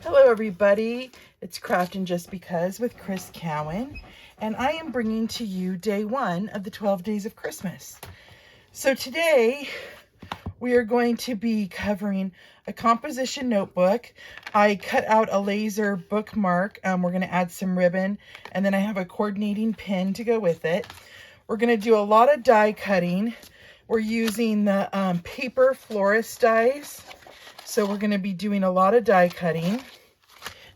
Hello everybody, it's Craftin' Just Because with Chris Cowan, and I am bringing to you day one of the 12 days of Christmas. So today we are going to be covering a composition notebook. I cut out a laser bookmark. We're going to add some ribbon, and then I have a coordinating pin to go with it. We're going to do a lot of die cutting. We're using the paper florist dies. So we're going to be doing a lot of die cutting.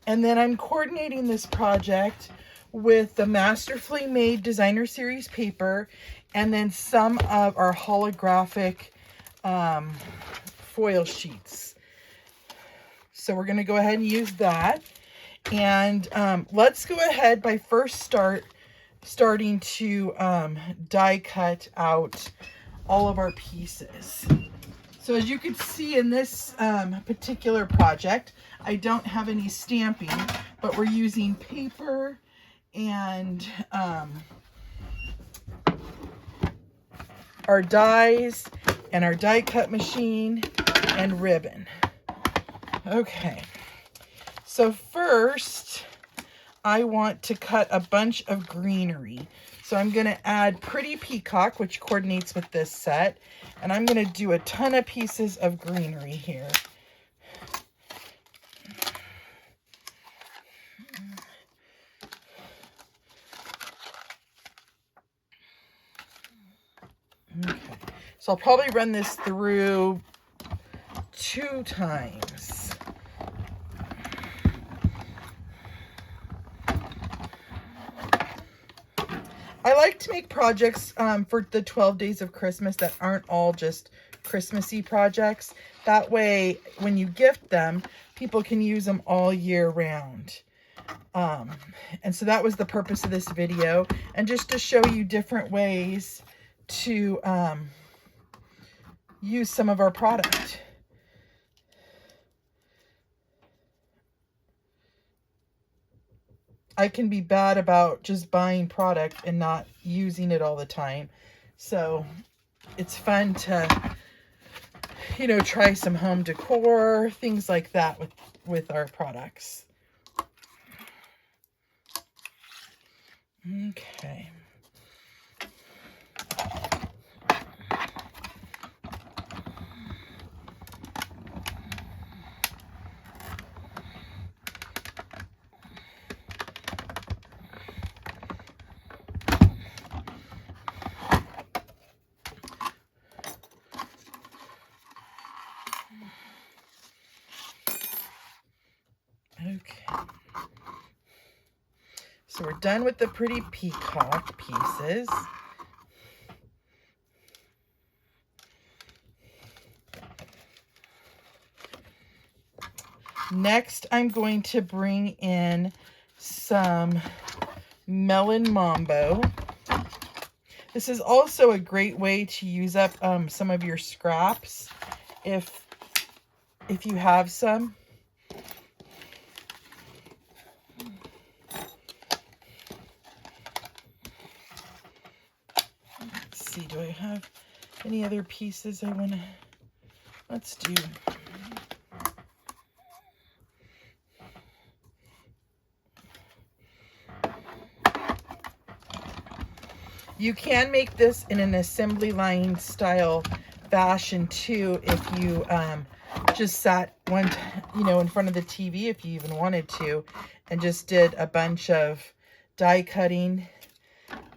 And then I'm coordinating this project with the Masterfully made designer series paper and then some of our holographic foil sheets. So we're going to go ahead and use that. And let's go ahead by first starting to die cut out all of our pieces. So as you can see in this particular project, I don't have any stamping, but we're using paper and our dies and our die cut machine and ribbon. Okay, so first I want to cut a bunch of greenery. So I'm going to add Pretty Peacock, which coordinates with this set. And I'm going to do a ton of pieces of greenery here. Okay. So I'll probably run this through 2 times. I like to make projects for the 12 days of Christmas that aren't all just Christmassy projects. That way, when you gift them, people can use them all year round. And so that was the purpose of this video. And just to show you different ways to use some of our product. I can be bad about just buying product and not using it all the time. So it's fun to, you know, try some home decor, things like that with our products. Okay. Okay, so we're done with the Pretty Peacock pieces. Next, I'm going to bring in some Melon Mambo. This is also a great way to use up some of your scraps if you have some. Let's see, do I have any other pieces I want to... Let's do... You can make this in an assembly line style fashion too if you just sat in front of the TV, if you even wanted to, and just did a bunch of die cutting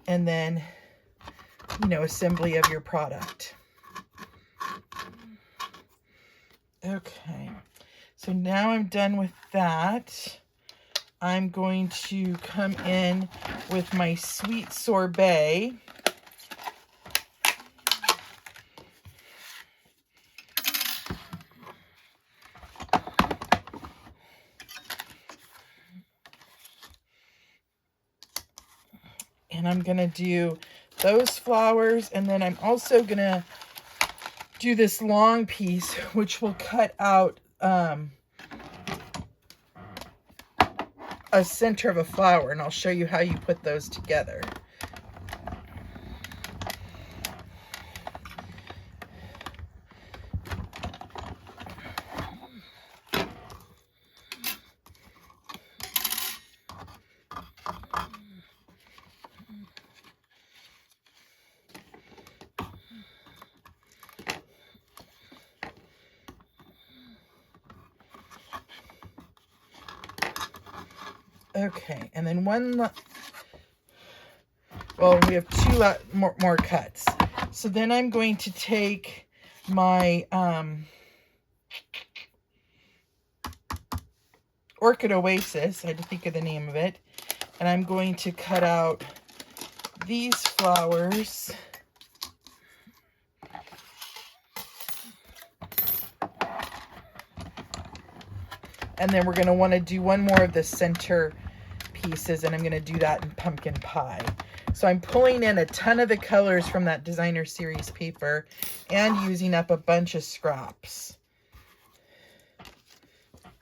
and then, you know, assembly of your product. Okay, so now I'm done with that. I'm going to come in with my sweet sorbet. And I'm going to do those flowers, and then I'm also going to do this long piece, which will cut out a center of a flower, and I'll show you how you put those together. Okay, and then well, we have two more cuts. So then I'm going to take my Orchid Oasis, I had to think of the name of it, and I'm going to cut out these flowers. And then we're going to want to do one more of the center pieces, and I'm going to do that in pumpkin pie. So I'm pulling in a ton of the colors from that designer series paper and using up a bunch of scraps.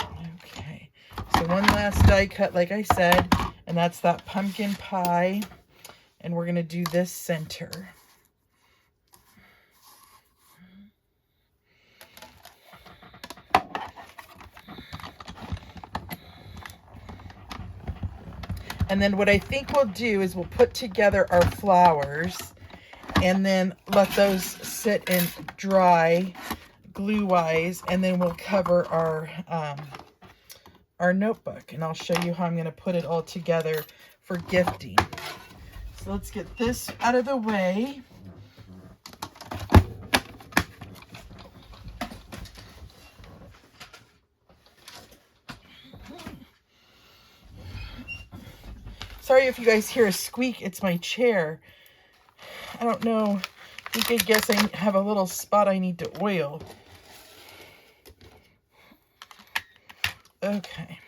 Okay, so one last die cut, like I said, and that's that pumpkin pie. And we're going to do this center. And then what I think we'll do is we'll put together our flowers and then let those sit and dry glue-wise, and then we'll cover our notebook. And I'll show you how I'm going to put it all together for gifting. So let's get this out of the way. Sorry if you guys hear a squeak, it's my chair. I don't know, I guess I have a little spot I need to oil. Okay.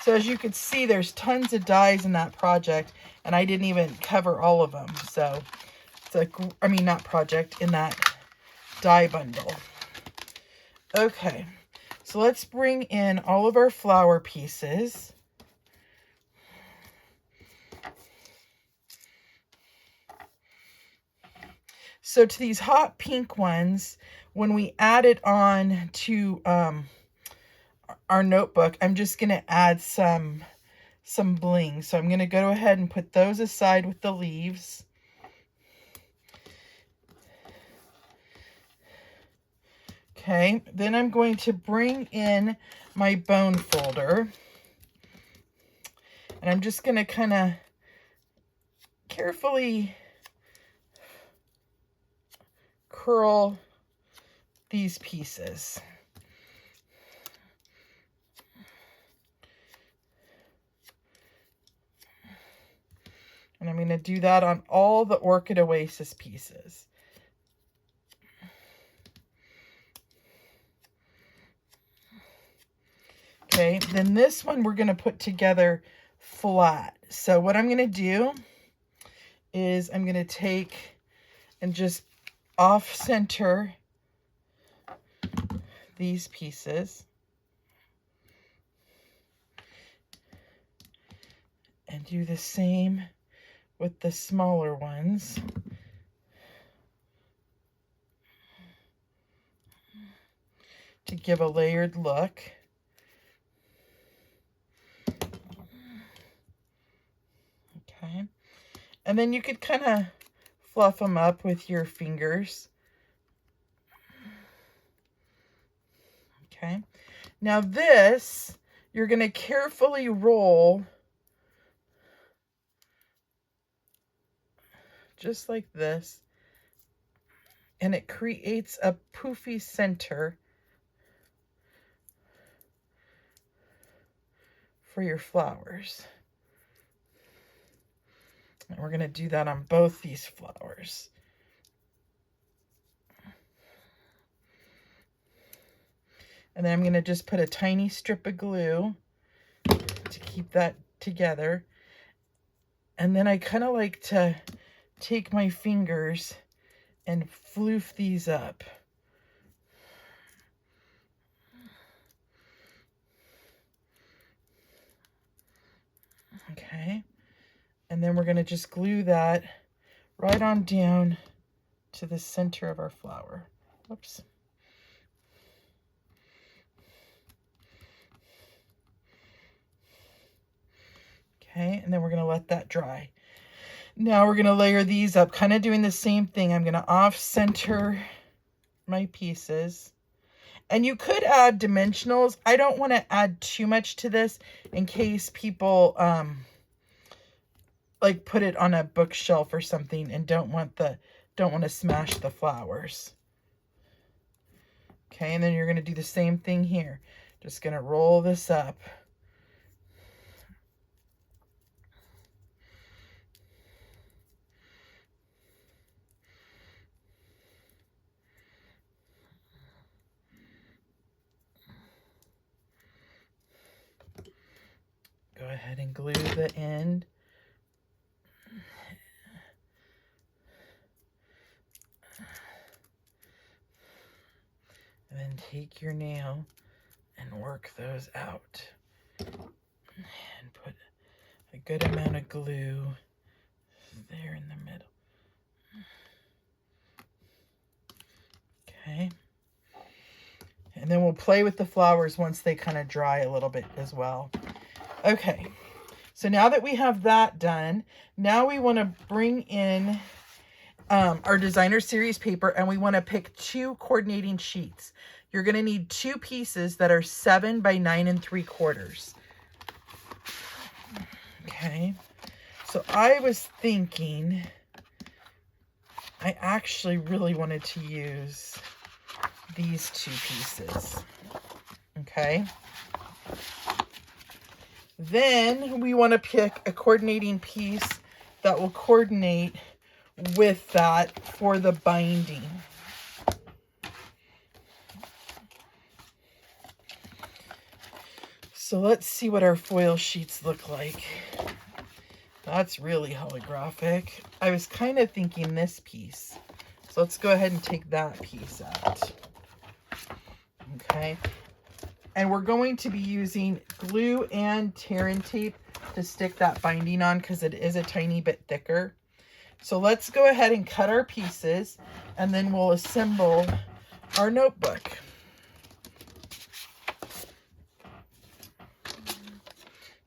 So as you can see, there's tons of dies in that project, and I didn't even cover all of them. So it's like, I mean, not project, in that die bundle. Okay, so let's bring in all of our flower pieces. So to these hot pink ones, when we add it on to our notebook, I'm just going to add some bling. So I'm going to go ahead and put those aside with the leaves. Okay, then I'm going to bring in my bone folder. And I'm just going to kind of carefully curl these pieces. And I'm going to do that on all the Orchid Oasis pieces. Okay, then this one we're going to put together flat. So what I'm going to do is I'm going to take and just off-center these pieces and do the same with the smaller ones. To give a layered look. Okay, and then you could kind of fluff them up with your fingers. Okay, now this, you're going to carefully roll just like this, and it creates a poofy center for your flowers. And we're going to do that on both these flowers. And then I'm going to just put a tiny strip of glue to keep that together. And then I kind of like to take my fingers and floof these up. Okay. And then we're going to just glue that right on down to the center of our flower. Oops. Okay, and then we're going to let that dry. Now we're going to layer these up, kind of doing the same thing. I'm going to off-center my pieces. And you could add dimensionals. I don't want to add too much to this in case people like put it on a bookshelf or something and don't want to smash the flowers. Okay, and then you're going to do the same thing here. Just going to roll this up. Go ahead and glue the end. And then take your nail and work those out. And put a good amount of glue there in the middle. Okay. And then we'll play with the flowers once they kind of dry a little bit as well. Okay. So now that we have that done, now we want to bring in our designer series paper, and we want to pick 2 coordinating sheets. You're going to need 2 pieces that are 7 by 9 3/4. Okay. So I was thinking, I actually really wanted to use these 2 pieces. Okay. Then we want to pick a coordinating piece that will coordinate with that for the binding. So let's see what our foil sheets look like. That's really holographic. I was kind of thinking this piece. So let's go ahead and take that piece out. Okay. And we're going to be using glue and tear and tape to stick that binding on because it is a tiny bit thicker. So let's go ahead and cut our pieces, and then we'll assemble our notebook.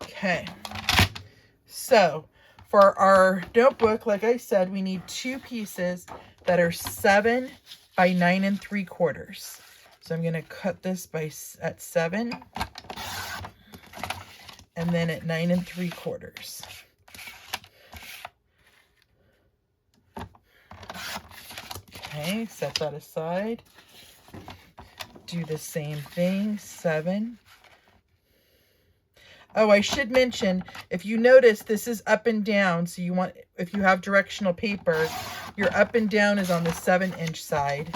Okay. So for our notebook, like I said, we need 2 pieces that are 7 by 9 3/4. So I'm going to cut this at 7 and then at 9 3/4. Okay, set that aside. Do the same thing, 7. Oh, I should mention, if you notice, this is up and down. So you want, if you have directional paper, your up and down is on the 7-inch side.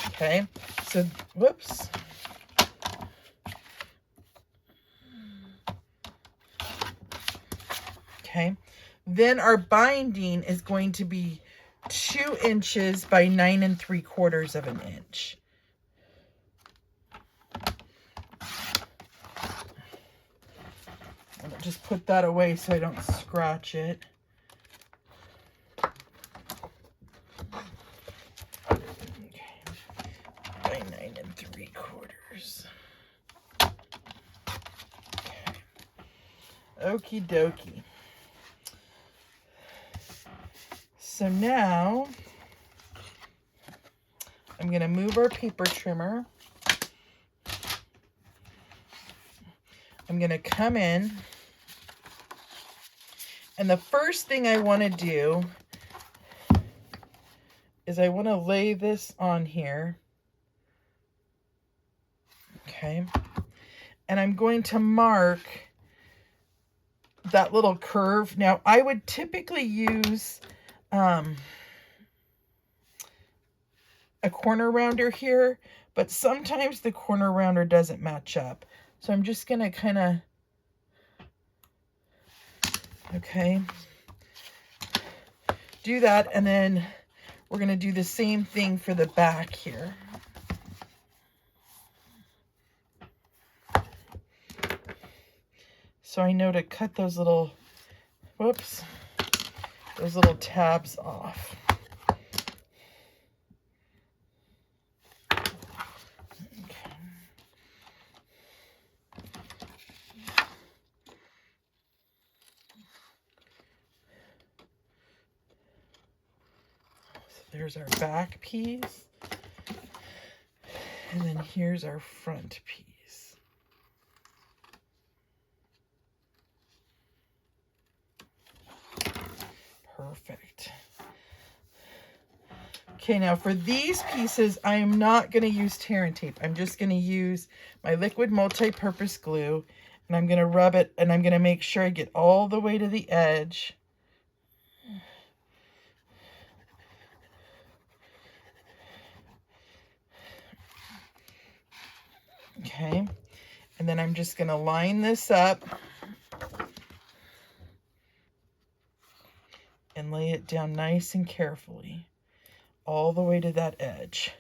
Okay, so, whoops. Okay, then our binding is going to be 2 inches by 9 3/4 of an inch. I'll just put that away so I don't scratch it. Okay, by 9 3/4. Okay. Okie dokie. So now I'm going to move our paper trimmer. I'm going to come in, and the first thing I want to do is I want to lay this on here. Okay. And I'm going to mark that little curve. Now, I would typically use a corner rounder here, but sometimes the corner rounder doesn't match up. So I'm just going to kind of, okay, do that. And then we're going to do the same thing for the back here. So I know to cut those little, whoops, those little tabs off. There's our back piece. And then here's our front piece. Perfect. Okay, now for these pieces, I am not going to use tear and tape. I'm just going to use my liquid multi-purpose glue, and I'm going to rub it, and I'm going to make sure I get all the way to the edge. Okay, and then I'm just going to line this up and lay it down nice and carefully all the way to that edge.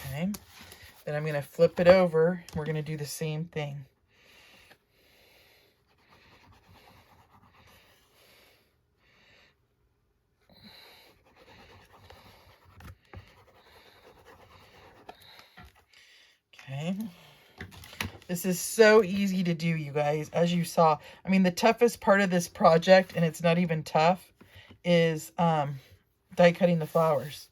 Okay, then I'm going to flip it over. We're going to do the same thing. Okay. This is so easy to do, you guys, as you saw. I mean, the toughest part of this project, and it's not even tough, is die cutting the flowers.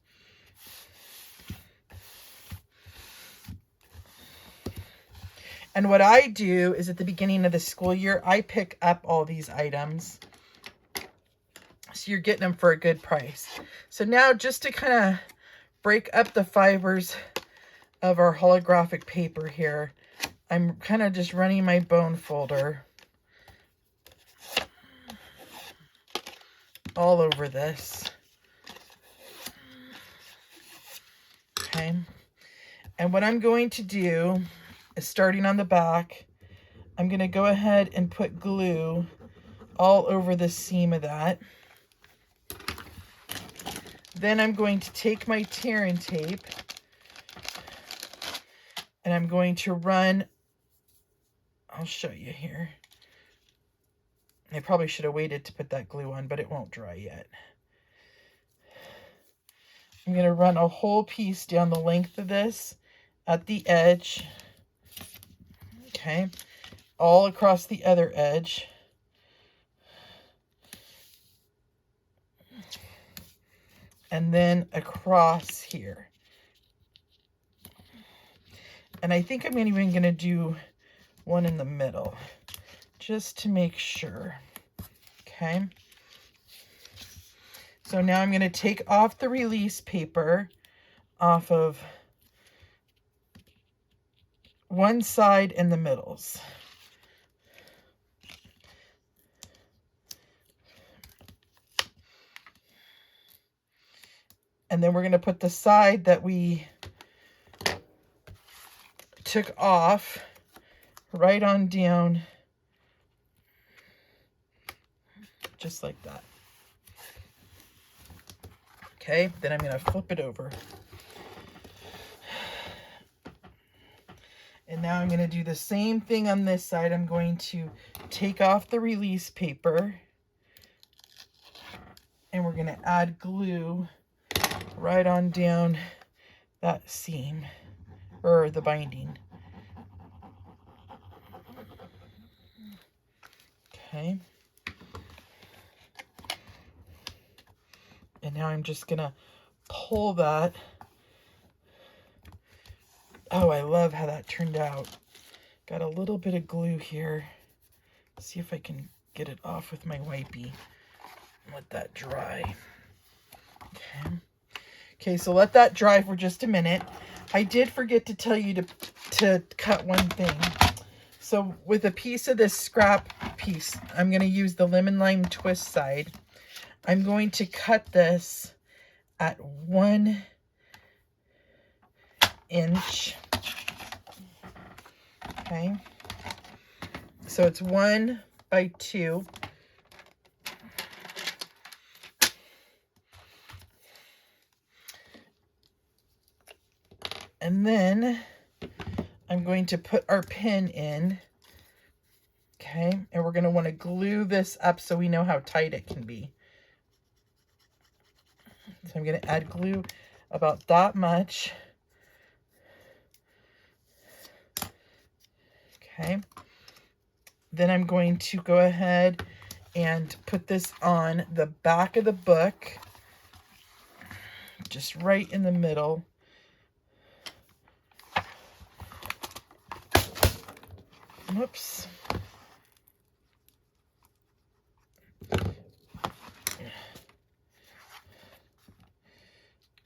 And what I do is at the beginning of the school year, I pick up all these items. So you're getting them for a good price. So now just to kind of break up the fibers of our holographic paper here, I'm kind of just running my bone folder all over this. Okay. And what I'm going to do is, starting on the back, I'm going to go ahead and put glue all over the seam of that. Then I'm going to take my tear and tape and I'm going to run, I'll show you here. I probably should have waited to put that glue on, but it won't dry yet. I'm going to run a whole piece down the length of this at the edge. Okay. All across the other edge. And then across here. And I think I'm even going to do one in the middle, just to make sure. Okay. So now I'm going to take off the release paper off of one side and the middles. And then we're going to put the side that we took off right on down, just like that. Okay, then I'm going to flip it over. And now I'm going to do the same thing on this side. I'm going to take off the release paper and we're going to add glue right on down that seam, or the binding. Okay. And now I'm just going to pull that. Oh, I love how that turned out. Got a little bit of glue here. See if I can get it off with my wipey. Let that dry. Okay. Okay, so let that dry for just a minute. I did forget to tell you to cut one thing. So with a piece of this scrap piece, I'm going to use the lemon lime twist side. I'm going to cut this at 1 inch. Okay. So it's 1 by 2. And then I'm going to put our pin in. Okay. And we're going to want to glue this up so we know how tight it can be. So I'm going to add glue about that much. Okay. Then I'm going to go ahead and put this on the back of the book, just right in the middle. Whoops.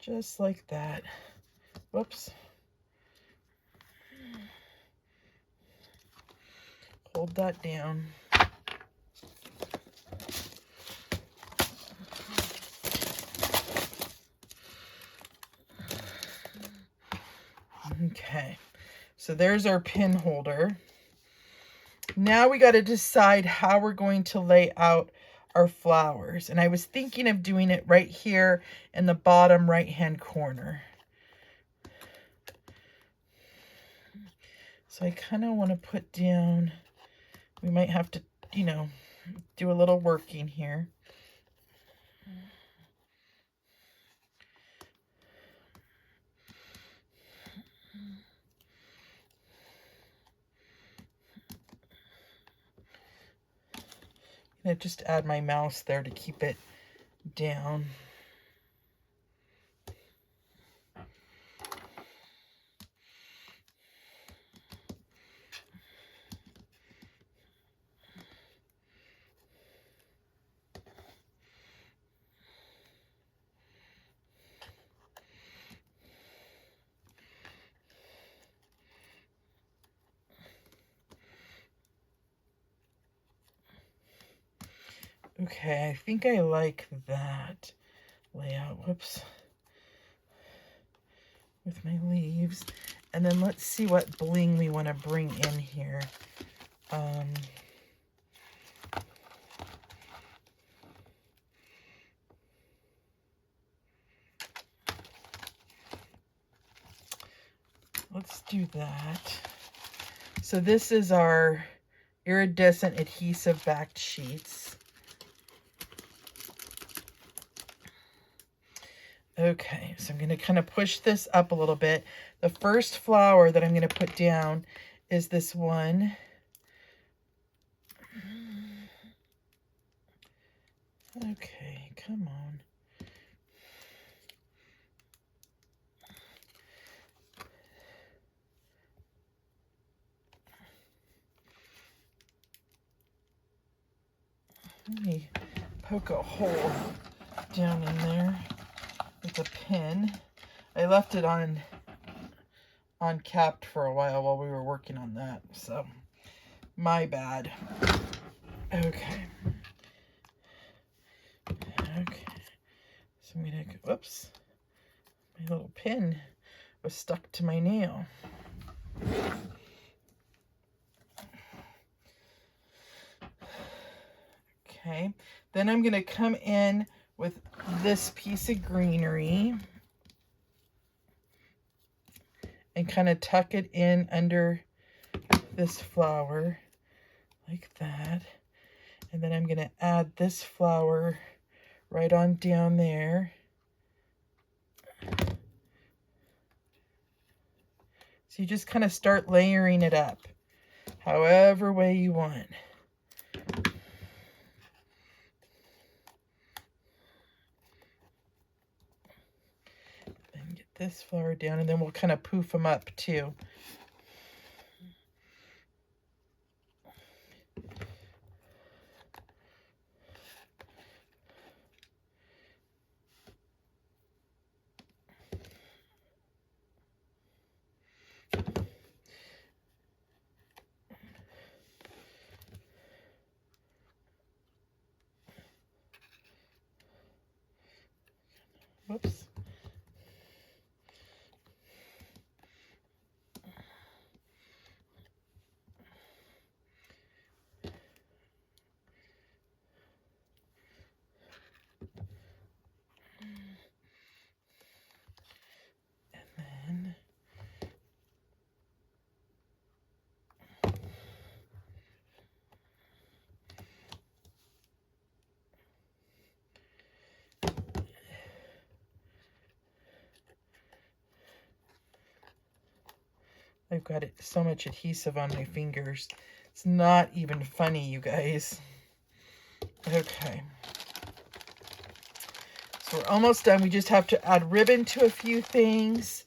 Just like that. Whoops. Hold that down. Okay, so there's our pin holder. Now we got to decide how we're going to lay out our flowers. And I was thinking of doing it right here in the bottom right-hand corner. So I kind of want to put down, we might have to, you know, do a little working here. I'm going to just add my mouse there to keep it down. Okay, I think I like that layout. Whoops. With my leaves. And then let's see what bling we want to bring in here. Let's do that. So this is our iridescent adhesive backed sheets. Okay, so I'm going to kind of push this up a little bit. The first flower that I'm going to put down is this one. Okay, come on. Let me poke a hole down in there with a pin. I left it on capped for a while we were working on that, so my bad. Okay. So I'm gonna go, whoops, my little pin was stuck to my nail. Okay, then I'm gonna come in with this piece of greenery and kind of tuck it in under this flower like that. And then I'm gonna add this flower right on down there. So you just kind of start layering it up however way you want. And get this flower down, and then we'll kind of poof them up too. Whoops. I've got so much adhesive on my fingers. It's not even funny, you guys. Okay. So we're almost done. We just have to add ribbon to a few things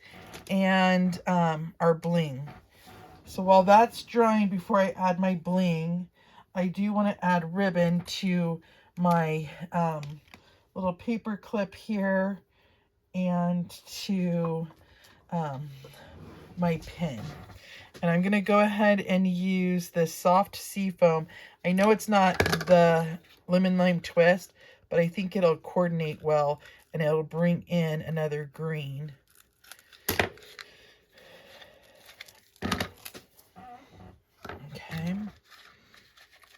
and our bling. So while that's drying before I add my bling, I do want to add ribbon to my little paper clip here and to my pin. And I'm going to go ahead and use the soft sea foam. I know it's not the lemon lime twist, but I think it'll coordinate well and it'll bring in another green. Okay.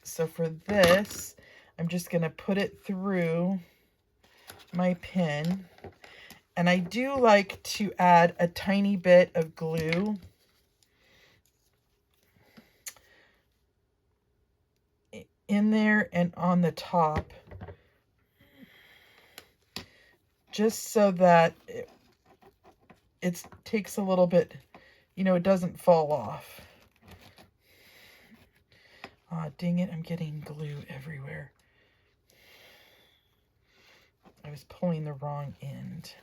So for this, I'm just going to put it through my pin. And I do like to add a tiny bit of glue in there and on the top, just so that it takes a little bit, you know, it doesn't fall off. Aw, dang it, I'm getting glue everywhere. I was pulling the wrong end.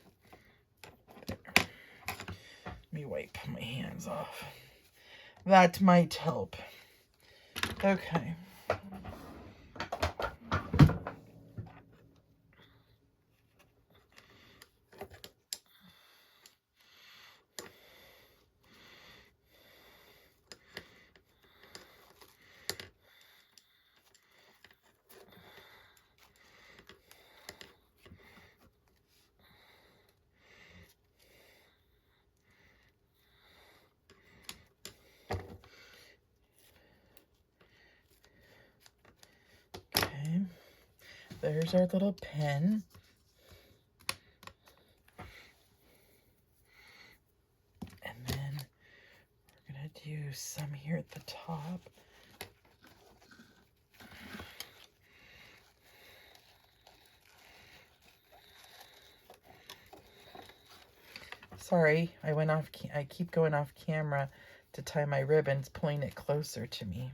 There. Let me wipe my hands off. That might help. Okay. Okay. There's our little pin. And then we're going to do some here at the top. Sorry, I keep going off camera to tie my ribbons, pulling it closer to me.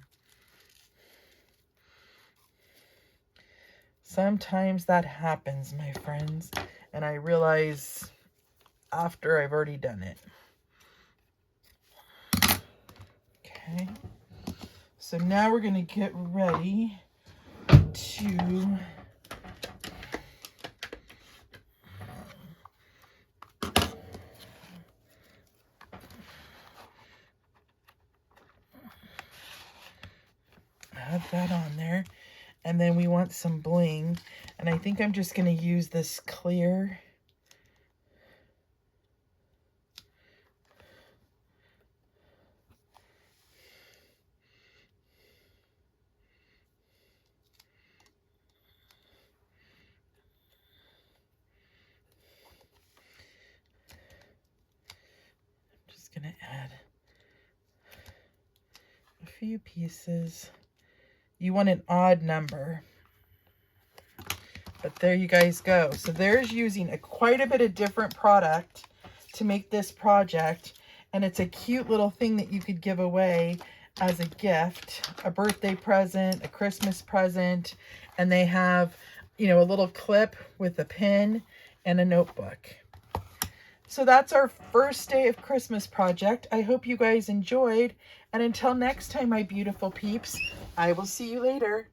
Sometimes that happens, my friends, and I realize after I've already done it. Okay, so now we're going to get ready to add that on there. And then we want some bling. And I think I'm just going to use this clear. I'm just going to add a few pieces. You want an odd number. But there you guys go. So there's using quite a bit of different product to make this project. And it's a cute little thing that you could give away as a gift, a birthday present, a Christmas present. And they have, you know, a little clip with a pen and a notebook. So that's our first day of Christmas project. I hope you guys enjoyed. And until next time, my beautiful peeps, I will see you later.